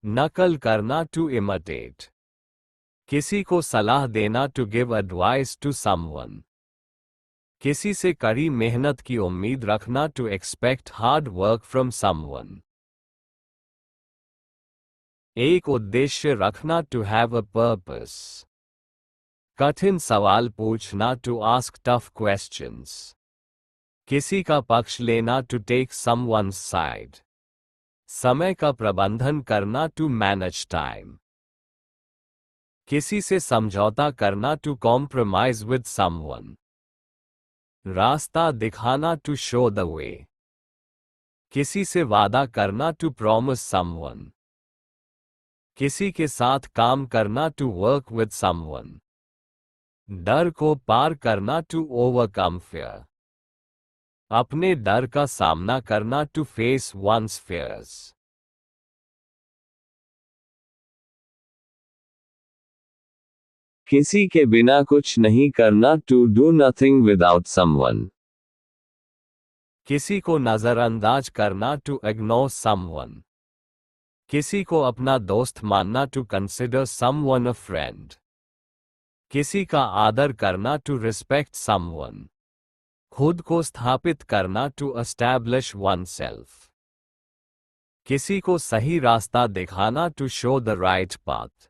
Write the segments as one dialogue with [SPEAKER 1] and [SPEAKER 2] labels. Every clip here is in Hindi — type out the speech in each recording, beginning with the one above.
[SPEAKER 1] नकल करना टू इमिटेट। किसी को सलाह देना to give advice to someone. किसी से कड़ी मेहनत की उम्मीद रखना to expect hard work from someone. एक उद्देश्य रखना टू हैव अ पर्पस। कठिन सवाल पूछना टू आस्क टफ क्वेश्चंस। किसी का पक्ष लेना टू टेक समवन्स साइड। समय का प्रबंधन करना टू मैनेज टाइम। किसी से समझौता करना टू कॉम्प्रोमाइज विद समवन। रास्ता दिखाना टू शो द वे। किसी से वादा करना टू प्रॉमिस समवन। किसी के साथ काम करना टू वर्क विद समवन। डर को पार करना टू ओवरकम फियर। अपने डर का सामना करना टू फेस वंस फियर्स। किसी के बिना कुछ नहीं करना to do nothing without someone. किसी को नजरअंदाज करना टू इग्नोर समवन। किसी को अपना दोस्त मानना to consider someone a friend. किसी का आदर करना टू रिस्पेक्ट समवन। खुद को स्थापित करना टू एस्टैब्लिश oneself। किसी को सही रास्ता दिखाना to show the right path.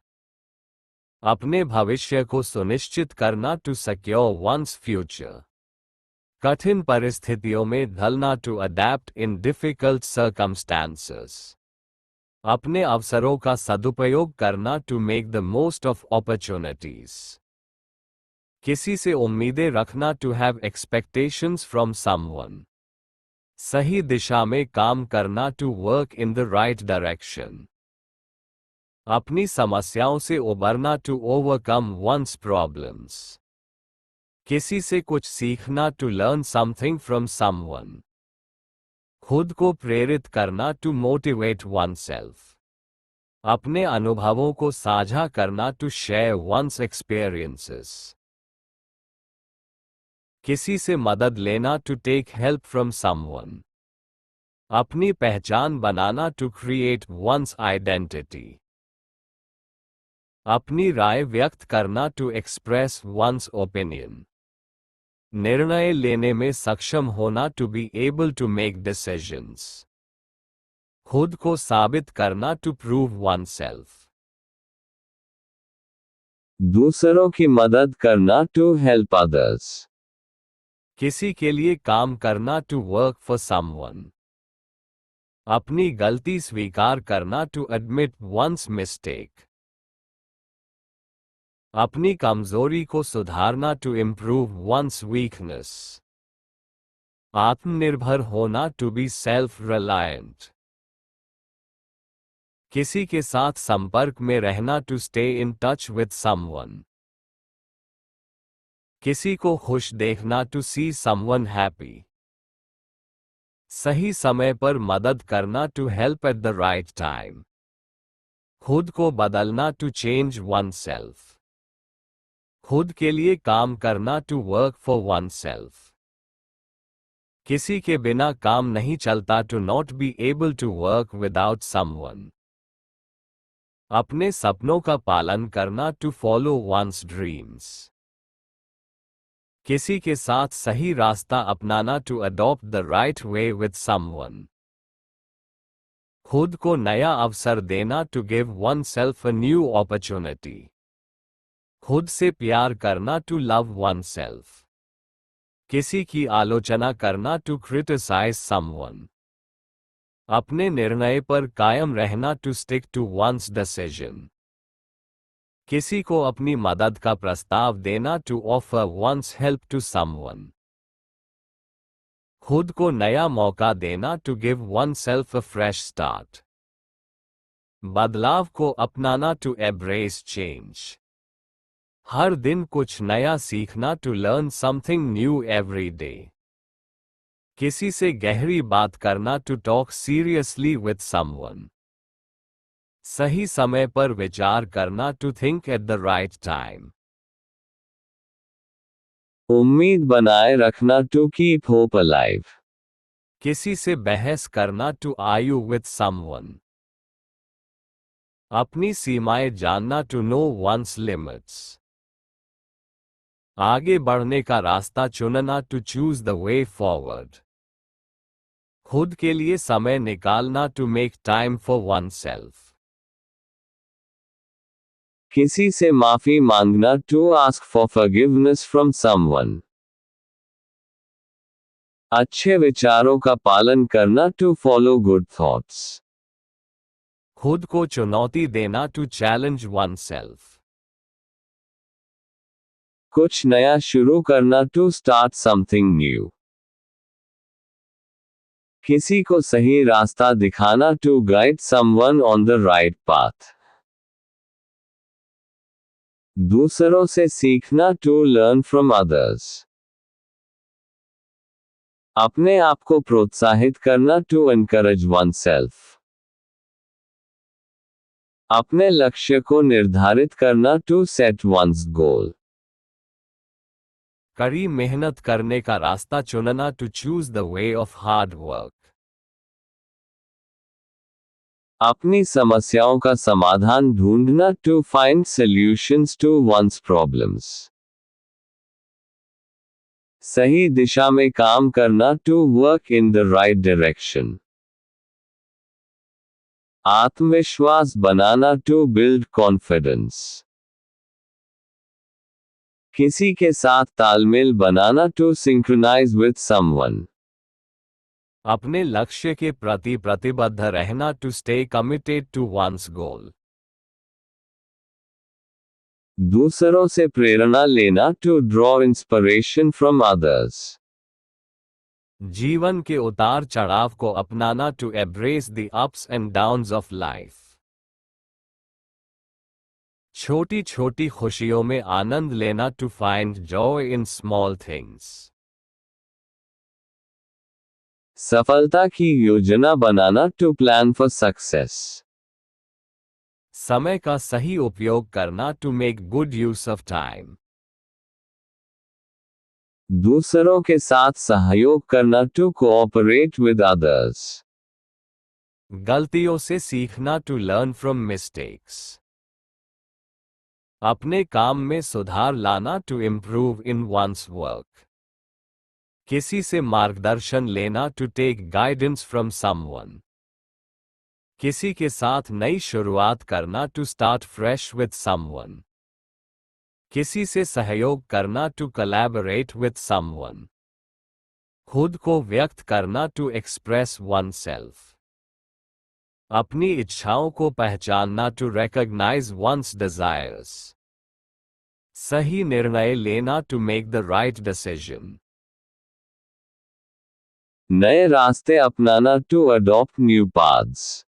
[SPEAKER 1] अपने भविष्य को सुनिश्चित करना टू सिक्योर one's फ्यूचर। कठिन परिस्थितियों में ढलना to adapt in difficult circumstances. अपने अवसरों का सदुपयोग करना to make the most of opportunities. किसी से उम्मीदें रखना to have expectations from someone. सही दिशा में काम करना to work in the right direction. अपनी समस्याओं से उबरना टू ओवरकम वंस प्रॉब्लम्स। किसी से कुछ सीखना to learn something from someone. खुद को प्रेरित करना टू मोटिवेट oneself। अपने अनुभवों को साझा करना टू शेयर one's एक्सपीरियंसेस। किसी से मदद लेना to take help from someone. अपनी पहचान बनाना टू क्रिएट one's आइडेंटिटी। अपनी राय व्यक्त करना टू एक्सप्रेस one's ओपिनियन। निर्णय लेने में सक्षम होना to be able to make decisions. खुद को साबित करना टू प्रूव oneself। दूसरों की मदद करना टू हेल्प अदर्स। किसी के लिए काम करना टू वर्क फॉर समवन। अपनी गलती स्वीकार करना टू एडमिट one's मिस्टेक। अपनी कमजोरी को सुधारना टू इम्प्रूव one's वीकनेस। आत्मनिर्भर होना टू बी सेल्फ रिलायंट। किसी के साथ संपर्क में रहना to stay in touch with someone. किसी को खुश देखना टू सी समवन हैप्पी। सही समय पर मदद करना to help at the right time. खुद को बदलना टू चेंज oneself। खुद के लिए काम करना टू वर्क फॉर oneself। किसी के बिना काम नहीं चलता to not be able to work without someone. अपने सपनों का पालन करना टू फॉलो one's ड्रीम्स। किसी के साथ सही रास्ता अपनाना to adopt the right way with someone. खुद को नया अवसर देना to give oneself a new opportunity. खुद से प्यार करना टू लव oneself। किसी की आलोचना करना टू क्रिटिसाइज समवन। अपने निर्णय पर कायम रहना to stick to one's decision. किसी को अपनी मदद का प्रस्ताव देना to offer one's help to someone. खुद को नया मौका देना to give oneself a fresh start. बदलाव को अपनाना टू एब्रेस चेंज। हर दिन कुछ नया सीखना to learn something new every day. किसी से गहरी बात करना to talk seriously with someone. सही समय पर विचार करना to think at the right time. उम्मीद बनाए रखना टू कीप होप अलाइव। किसी से बहस करना टू आर्ग्यू विद समवन। अपनी सीमाएं जानना टू नो वंस लिमिट्स। आगे बढ़ने का रास्ता चुनना to choose the way forward. खुद के लिए समय निकालना to make time for oneself. किसी से माफी मांगना to ask for forgiveness from someone. अच्छे विचारों का पालन करना टू फॉलो गुड थॉट्स। खुद को चुनौती देना टू चैलेंज वन सेल्फ। कुछ नया शुरू करना टू स्टार्ट समथिंग न्यू। किसी को सही रास्ता दिखाना to guide someone on the right path. दूसरों से सीखना टू लर्न फ्रॉम अदर्स। अपने आप को प्रोत्साहित करना टू एनकरेज वन सेल्फ। अपने लक्ष्य को निर्धारित करना टू सेट वंस गोल। कड़ी मेहनत करने का रास्ता चुनना to choose the way of hard work. अपनी समस्याओं का समाधान ढूंढना to find solutions to one's problems. सही दिशा में काम करना to work in the right direction. आत्मविश्वास बनाना टू बिल्ड कॉन्फिडेंस। किसी के साथ तालमेल बनाना टू सिंक्रोनाइज विद समवन। अपने लक्ष्य के प्रति प्रतिबद्ध रहना to stay committed to one's goal. दूसरों से प्रेरणा लेना to draw inspiration from others. जीवन के उतार चढ़ाव को अपनाना to embrace the ups and downs of life. छोटी छोटी खुशियों में आनंद लेना to find joy in small things. सफलता की योजना बनाना टू प्लान फॉर सक्सेस। समय का सही उपयोग करना to make good use of time. दूसरों के साथ सहयोग करना टू कोऑपरेट विद अदर्स। गलतियों से सीखना टू लर्न फ्रॉम मिस्टेक्स। अपने काम में सुधार लाना to improve in one's work. किसी से मार्गदर्शन लेना to take guidance from someone. किसी के साथ नई शुरुआत करना to start fresh with someone. किसी से सहयोग करना टू कोलैबोरेट विद समवन। खुद को व्यक्त करना टू एक्सप्रेस वन सेल्फ। अपनी इच्छाओं को पहचानना टू रिकॉग्नाइज वंस डिजायर्स। सही निर्णय लेना to make the right decision. नए रास्ते अपनाना टू अडॉप्ट न्यू पाथ्स।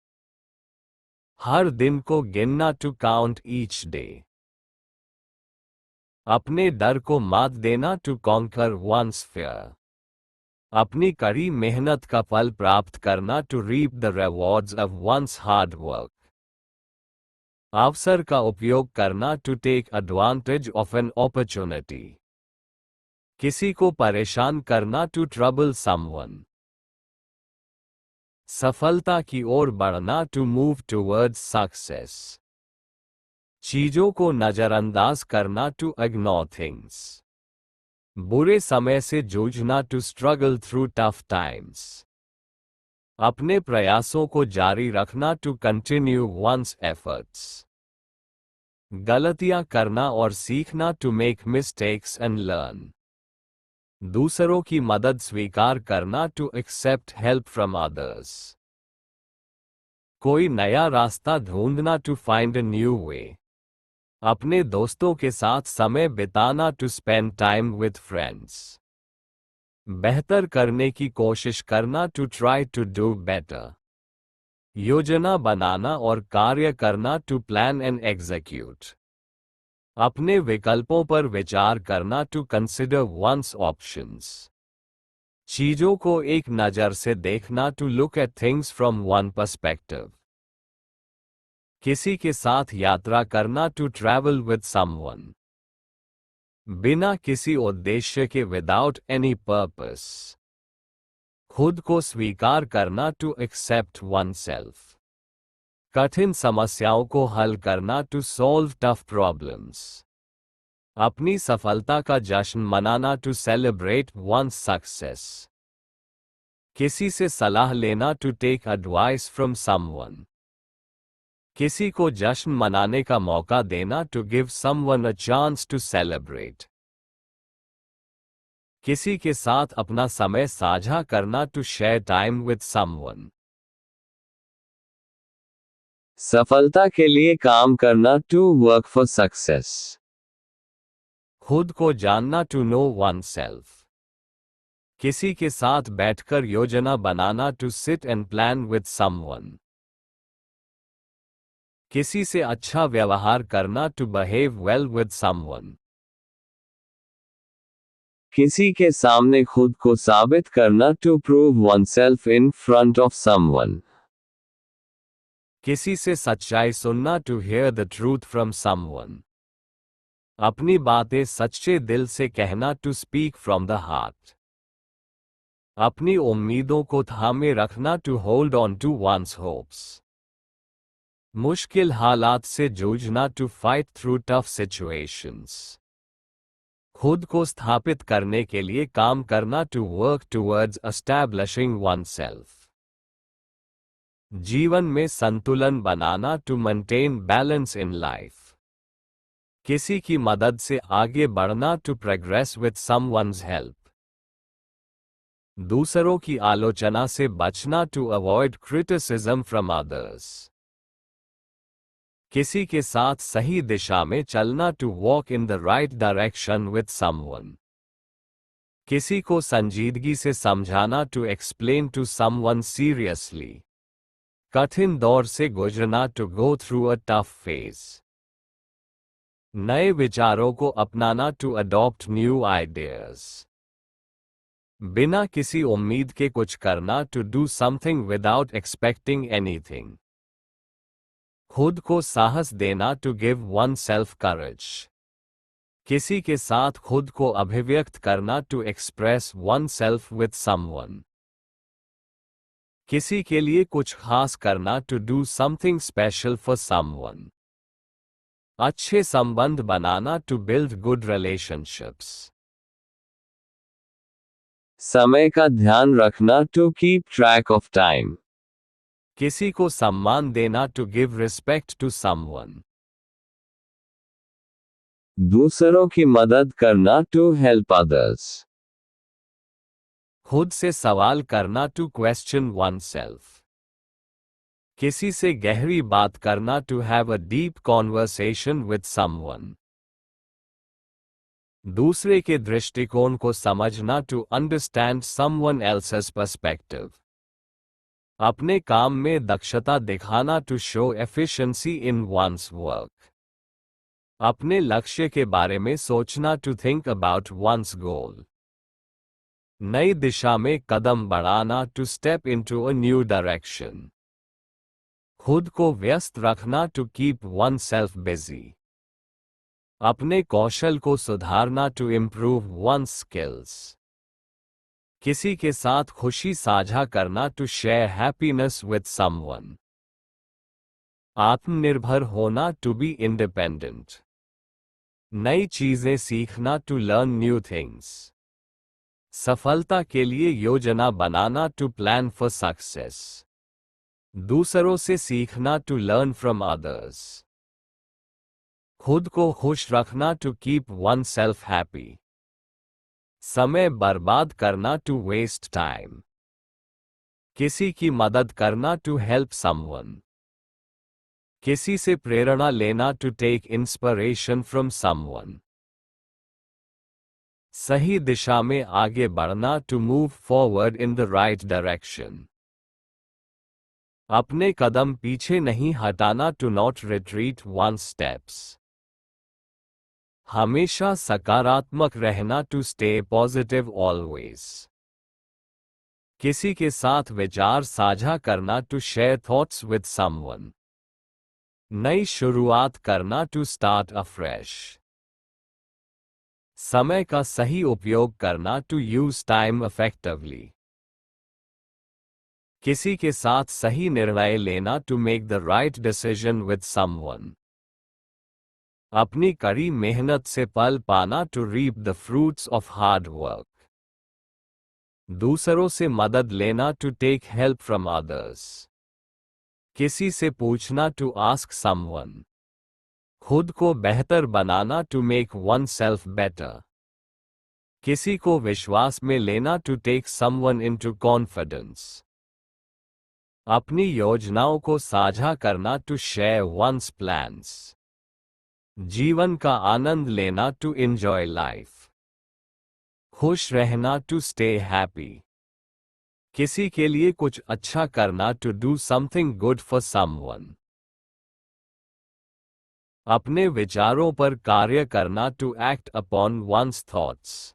[SPEAKER 1] हर दिन को गिनना टू काउंट ईच डे। अपने डर को मात देना टू कॉन्कर वंस फियर। अपनी कड़ी मेहनत का फल प्राप्त करना to reap the rewards of one's hard work. अवसर का उपयोग करना to take advantage of an opportunity. किसी को परेशान करना टू ट्रबल समवन। सफलता की ओर बढ़ना टू मूव टुवर्ड्स सक्सेस। चीजों को नजरअंदाज करना टू इग्नोर थिंग्स। बुरे समय से जूझना to struggle through tough times. अपने प्रयासों को जारी रखना टू कंटिन्यू वंस एफर्ट्स। गलतियां करना और सीखना to make mistakes and learn. दूसरों की मदद स्वीकार करना to accept help from others. कोई नया रास्ता ढूंढना to find a new way. अपने दोस्तों के साथ समय बिताना to spend time with friends. बेहतर करने की कोशिश करना to try to do better. योजना बनाना और कार्य करना टू प्लान एंड एग्जीक्यूट। अपने विकल्पों पर विचार करना टू कंसिडर वंस ऑप्शंस। चीजों को एक नज़र से देखना to look at things from one perspective. किसी के साथ यात्रा करना टू ट्रैवल विद समवन। बिना किसी उद्देश्य के विदाउट एनी पर्पस। खुद को स्वीकार करना टू एक्सेप्ट वन सेल्फ। कठिन समस्याओं को हल करना टू सॉल्व टफ प्रॉब्लम्स। अपनी सफलता का जश्न मनाना टू सेलिब्रेट वंस सक्सेस। किसी से सलाह लेना to take advice from someone. किसी को जश्न मनाने का मौका देना to give someone a chance to celebrate. किसी के साथ अपना समय साझा करना to share time with someone.
[SPEAKER 2] सफलता के लिए काम करना टू वर्क फॉर सक्सेस।
[SPEAKER 1] खुद को जानना टू नो वन सेल्फ। किसी के साथ बैठकर योजना बनाना to sit and plan with someone. किसी से अच्छा व्यवहार करना to behave well with someone.
[SPEAKER 2] किसी के सामने खुद को साबित करना to prove oneself in front of someone.
[SPEAKER 1] किसी से सच्चाई सुनना to hear the truth from someone. अपनी बातें सच्चे दिल से कहना to speak from the heart. अपनी उम्मीदों को थामे रखना to hold on to one's hopes. मुश्किल हालात से जूझना to fight through tough situations. खुद को स्थापित करने के लिए काम करना to work towards establishing oneself। जीवन में संतुलन बनाना to maintain balance in life. किसी की मदद से आगे बढ़ना to progress with someone's help. दूसरों की आलोचना से बचना to avoid criticism from others. किसी के साथ सही दिशा में चलना to walk in the right direction with someone. किसी को संजीदगी से समझाना to explain to someone seriously. कठिन दौर से गुजरना to go through a tough phase. नए विचारों को अपनाना टू अडॉप्ट न्यू आइडियाज। बिना किसी उम्मीद के कुछ करना to do something without expecting anything. खुद को साहस देना to give oneself courage. किसी के साथ खुद को अभिव्यक्त करना to express oneself with someone. किसी के लिए कुछ खास करना to do something special for someone. अच्छे संबंध बनाना टू बिल्ड गुड रिलेशनशिप्स।
[SPEAKER 2] समय का ध्यान रखना to keep track of time.
[SPEAKER 1] किसी को सम्मान देना to give respect to someone.
[SPEAKER 2] दूसरों की मदद करना टू हेल्प अदर्स।
[SPEAKER 1] खुद से सवाल करना टू क्वेश्चन वन सेल्फ। किसी से गहरी बात करना to have a deep conversation with someone. दूसरे के दृष्टिकोण को समझना to understand someone else's perspective. अपने काम में दक्षता दिखाना to show efficiency in one's work. अपने लक्ष्य के बारे में सोचना to think about one's goal. नई दिशा में कदम बढ़ाना to step into a new direction. खुद को व्यस्त रखना to keep oneself busy. अपने कौशल को सुधारना टू इम्प्रूव वन स्किल्स। किसी के साथ खुशी साझा करना to share happiness with someone. आत्मनिर्भर होना टू बी इंडिपेंडेंट। नई चीजें सीखना टू लर्न न्यू थिंग्स। सफलता के लिए योजना बनाना टू प्लान फॉर सक्सेस। दूसरों से सीखना टू लर्न फ्रॉम अदर्स। खुद को खुश रखना to keep oneself happy. समय बर्बाद करना टू वेस्ट टाइम। किसी की मदद करना टू हेल्प समवन। किसी से प्रेरणा लेना to take inspiration from someone. सही दिशा में आगे बढ़ना to move forward in the right direction. अपने कदम पीछे नहीं हटाना to not retreat one steps. हमेशा सकारात्मक रहना टू स्टे पॉजिटिव ऑलवेज। किसी के साथ विचार साझा करना to share thoughts with someone. नई शुरुआत करना टू स्टार्ट अफ्रेश। समय का सही उपयोग करना टू यूज टाइम इफेक्टिवली। किसी के साथ सही निर्णय लेना to make the right decision with someone. अपनी कड़ी मेहनत से फल पाना to reap the fruits of hard work. दूसरों से मदद लेना to take help from others. किसी से पूछना टू आस्क समवन। खुद को बेहतर बनाना to make one self better. किसी को विश्वास में लेना to take someone into confidence. अपनी योजनाओं को साझा करना टू शेयर वंस प्लान्स। जीवन का आनंद लेना टू एंजॉय लाइफ। खुश रहना टू स्टे हैप्पी। किसी के लिए कुछ अच्छा करना to do something good for someone. अपने विचारों पर कार्य करना to act upon one's thoughts.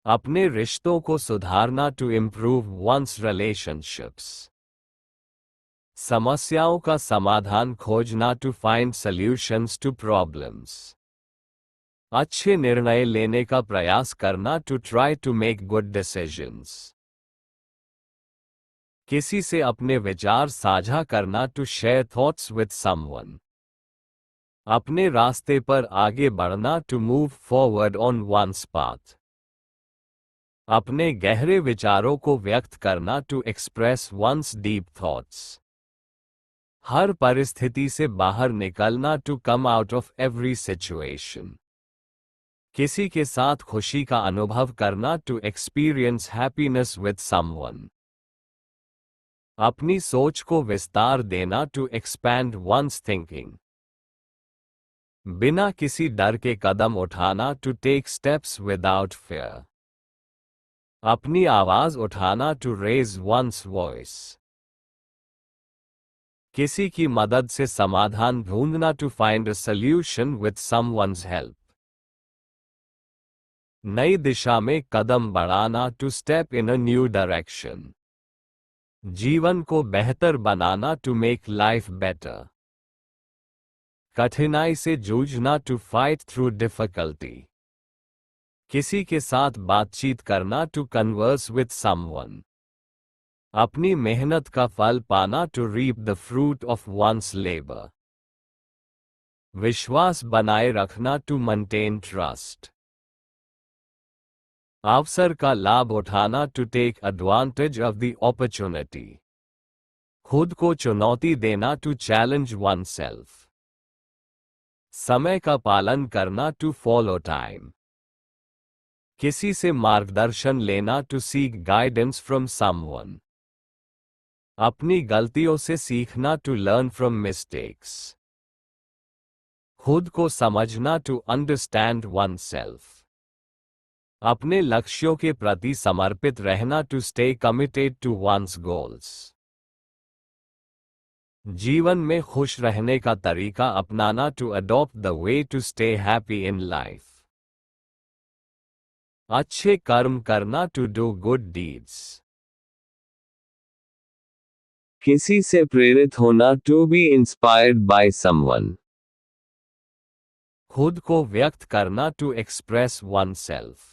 [SPEAKER 1] अपने रिश्तों को सुधारना टू इम्प्रूव वंस रिलेशनशिप्स। समस्याओं का समाधान खोजना to find solutions to problems. अच्छे निर्णय लेने का प्रयास करना to try to make good decisions. किसी से अपने विचार साझा करना to share thoughts with someone. अपने रास्ते पर आगे बढ़ना to move forward on one's path. अपने गहरे विचारों को व्यक्त करना to express one's deep thoughts. हर परिस्थिति से बाहर निकलना to come out of every situation. किसी के साथ खुशी का अनुभव करना to experience happiness with someone. अपनी सोच को विस्तार देना टू एक्सपैंड वंस थिंकिंग। बिना किसी डर के कदम उठाना to take steps without fear. अपनी आवाज उठाना टू रेज वंस वॉइस। किसी की मदद से समाधान ढूंढना to find a solution with someone's help. नई दिशा में कदम बढ़ाना to step in a new direction. जीवन को बेहतर बनाना टू मेक लाइफ बेटर। कठिनाई से जूझना टू फाइट थ्रू डिफिकल्टी। किसी के साथ बातचीत करना टू कन्वर्स विद समवन। अपनी मेहनत का फल पाना to reap the fruit of one's labour. विश्वास बनाए रखना टू मेंटेन ट्रस्ट। अवसर का लाभ उठाना to take advantage of the opportunity. खुद को चुनौती देना टू चैलेंज वन सेल्फ। समय का पालन करना टू फॉलो टाइम। किसी से मार्गदर्शन लेना to seek guidance from someone. अपनी गलतियों से सीखना टू लर्न फ्रॉम मिस्टेक्स। खुद को समझना टू अंडरस्टैंड वन सेल्फ। अपने लक्ष्यों के प्रति समर्पित रहना to stay committed to one's goals. जीवन में खुश रहने का तरीका अपनाना to adopt the way to stay happy in life. अच्छे कर्म करना टू डू गुड डीड्स।
[SPEAKER 2] किसी से प्रेरित होना to be inspired by someone.
[SPEAKER 1] खुद को व्यक्त करना टू एक्सप्रेस वन सेल्फ।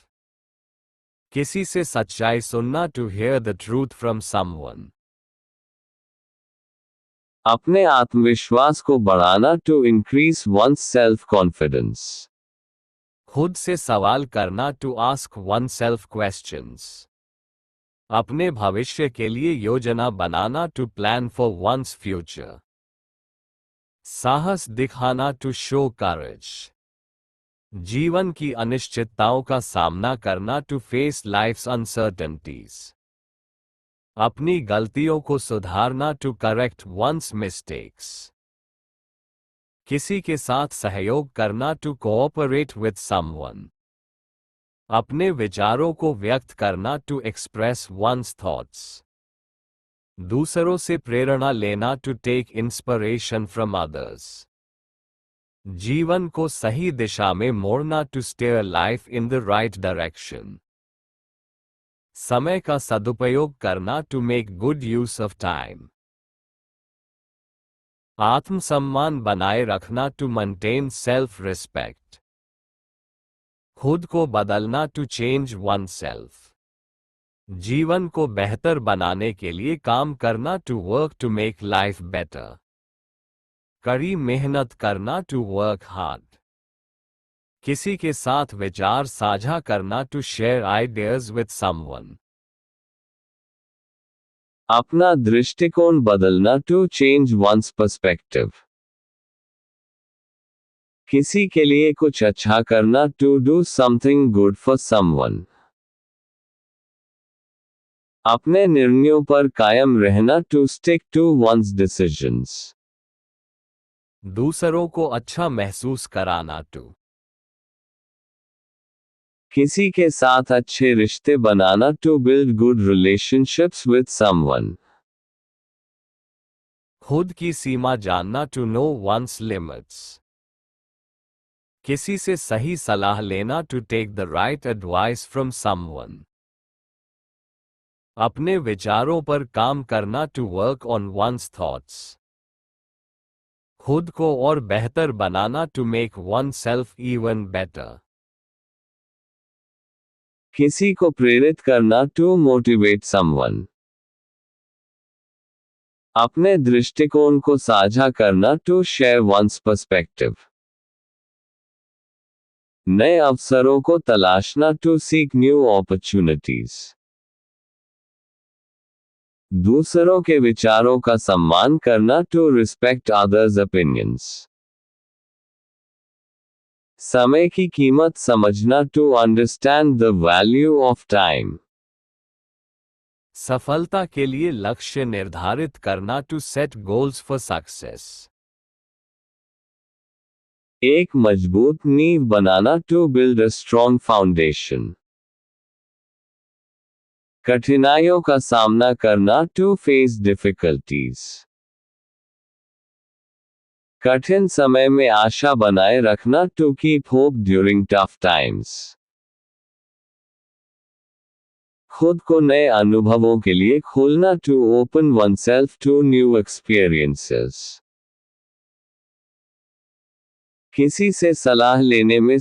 [SPEAKER 1] किसी से सच्चाई सुनना to hear the truth from someone.
[SPEAKER 2] अपने आत्मविश्वास को बढ़ाना to increase one's self confidence.
[SPEAKER 1] खुद से सवाल करना to ask one self questions. अपने भविष्य के लिए योजना बनाना to plan for one's future. साहस दिखाना टू शो करेज। जीवन की अनिश्चितताओं का सामना करना टू फेस लाइफ्स अनसर्टेनिटीज। अपनी गलतियों को सुधारना टू करेक्ट वंस मिस्टेक्स। किसी के साथ सहयोग करना टू कोऑपरेट विद समवन। अपने विचारों को व्यक्त करना टू एक्सप्रेस वंस थॉट्स। दूसरों से प्रेरणा लेना to take inspiration from others. जीवन को सही दिशा में मोड़ना to steer life in the right direction. समय का सदुपयोग करना to make good use of time. आत्मसम्मान बनाए रखना टू मेंटेन सेल्फ रिस्पेक्ट। खुद को बदलना टू चेंज वन सेल्फ। जीवन को बेहतर बनाने के लिए काम करना to work to make life better. कड़ी मेहनत करना टू वर्क हार्ड। किसी के साथ विचार साझा करना to share ideas with someone.
[SPEAKER 2] अपना दृष्टिकोण बदलना टू चेंज वंस पर्सपेक्टिव। किसी के लिए कुछ अच्छा करना to do something good for someone. अपने निर्णयों पर कायम रहना to stick to one's decisions.
[SPEAKER 1] दूसरों को अच्छा महसूस कराना टू।
[SPEAKER 2] किसी के साथ अच्छे रिश्ते बनाना to build good relationships with someone.
[SPEAKER 1] खुद की सीमा जानना टू नो वंस लिमिट्स। किसी से सही सलाह लेना to take the right advice from someone. अपने विचारों पर काम करना to work on one's thoughts. खुद को और बेहतर बनाना to make one self even better.
[SPEAKER 2] किसी को प्रेरित करना टू मोटिवेट समवन। अपने दृष्टिकोण को साझा करना टू शेयर वंस पर्सपेक्टिव। नए अवसरों को तलाशना टू सीक न्यू अपॉर्चुनिटीज। दूसरों के विचारों का सम्मान करना टू रिस्पेक्ट अदर्स ओपिनियंस। समय की कीमत समझना to understand the value of time.
[SPEAKER 1] सफलता के लिए लक्ष्य निर्धारित करना to set goals for success.
[SPEAKER 2] एक मजबूत नींव बनाना to build a strong foundation. कठिनाइयों का सामना करना टू फेस डिफिकल्टीज। कठिन समय में आशा बनाए रखना to keep hope during tough times. खुद को नए अनुभवों के लिए खोलना to open oneself to new experiences. किसी से सलाह लेने में